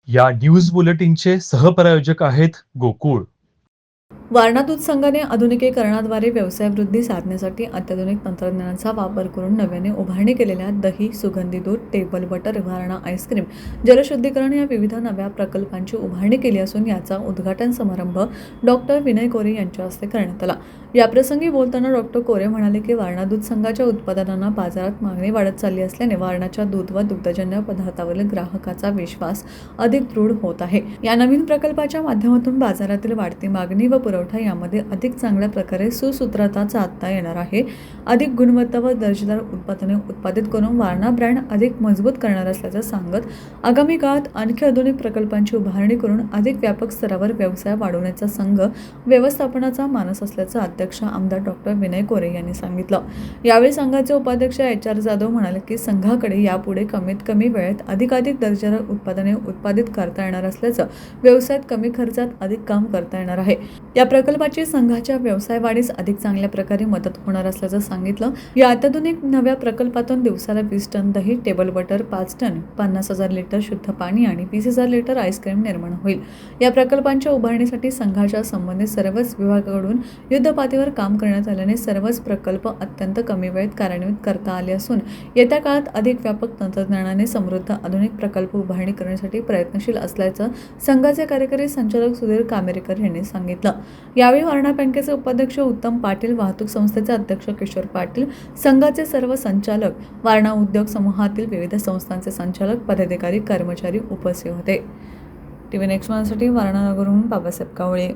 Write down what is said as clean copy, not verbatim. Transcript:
या न्यूज बुलेटिनचे सहप्रायोजक आहेत गोकुळ. वारणा दूध संघाने आधुनिकीकरणाद्वारे व्यवसाय वृद्धी साधण्यासाठी अत्याधुनिक तंत्रज्ञानाचा वापर करून नव्याने उभारणी केलेल्या दही, सुगंधी दूध, टेबल बटर, वारणा आईस्क्रीम, जलशुद्धीकरण या विविध नव्या प्रकल्पांची उभारणी केली असून याचा उद्घाटन समारंभ डॉक्टर विनय कोरे यांच्या हस्ते करण्यात आला. याप्रसंगी बोलताना डॉक्टर कोरे म्हणाले की वारणा दूध संघाच्या उत्पादनांना बाजारात मागणी वाढत चालली असल्याने वारणाच्या दूध व दुग्धजन्य पदार्थावरील ग्राहकाचा विश्वास अधिक दृढ होत आहे. या नवीन प्रकल्पाच्या माध्यमातून बाजारातील वाढती मागणी व पुरवठा यामध्ये अधिक चांगल्या प्रकारे सुसूत्रता साधता येणार आहे. अधिक गुणवत्ता व दर्जेदार उत्पादने उत्पादित करून वारणा ब्रँड अधिक मजबूत करणार असल्याचं सांगत आगामी काळात आणखी आधुनिक प्रकल्पांची उभारणी करून अधिक व्यापक स्तरावर व्यवसाय वाढवण्याचा संघ व्यवस्थापनाचा मानस असल्याचं अध्यक्ष आमदार डॉक्टर विनय कोरे यांनी सांगितलं. यावेळी संघाचे उपाध्यक्ष HR जाधव म्हणाले की संघाकडे यापुढे कमीत कमी वेळेत अधिकाधिक दर्जेदार उत्पादने उत्पादित करता येणार असल्याचं, व्यवसायात कमी खर्चात अधिक काम करता येणार आहे. या प्रकल्पाची संघाच्या व्यवसाय वाढीस अधिक चांगल्या प्रकारे मदत होणार असल्याचं सांगितलं. या अत्याधुनिक नव्या प्रकल्पातून दिवसाला 20 टन दही, टेबल बटर, 5 टन, 50,000 लिटर शुद्ध पाणी आणि 20,000 लिटर आईस्क्रीम निर्माण होईल. या प्रकल्पांच्या उभारणीसाठी संघाच्या संबंधित सर्वच विभागाकडून युद्धपातळीवर काम करण्यात आल्याने सर्वच प्रकल्प अत्यंत कमी वेळेत कार्यान्वित करता आले असून येत्या काळात अधिक व्यापक तंत्रज्ञानाने समृद्ध आधुनिक प्रकल्प उभारणी करण्यासाठी प्रयत्नशील असल्याचं संघाचे कार्यकारी संचालक सुधीर कामेरीकर यांनी सांगितलं. यावेळी वारणा बँकेचे उपाध्यक्ष उत्तम पाटील, वाहतूक संस्थेचे अध्यक्ष किशोर पाटील, संघाचे सर्व संचालक, वारणा उद्योग समूहातील विविध संस्थांचे संचालक, पदाधिकारी, कर्मचारी उपस्थित होते. TV नेक्स्ट साठी वारणा नगरहून बाबासाहेब कावळे.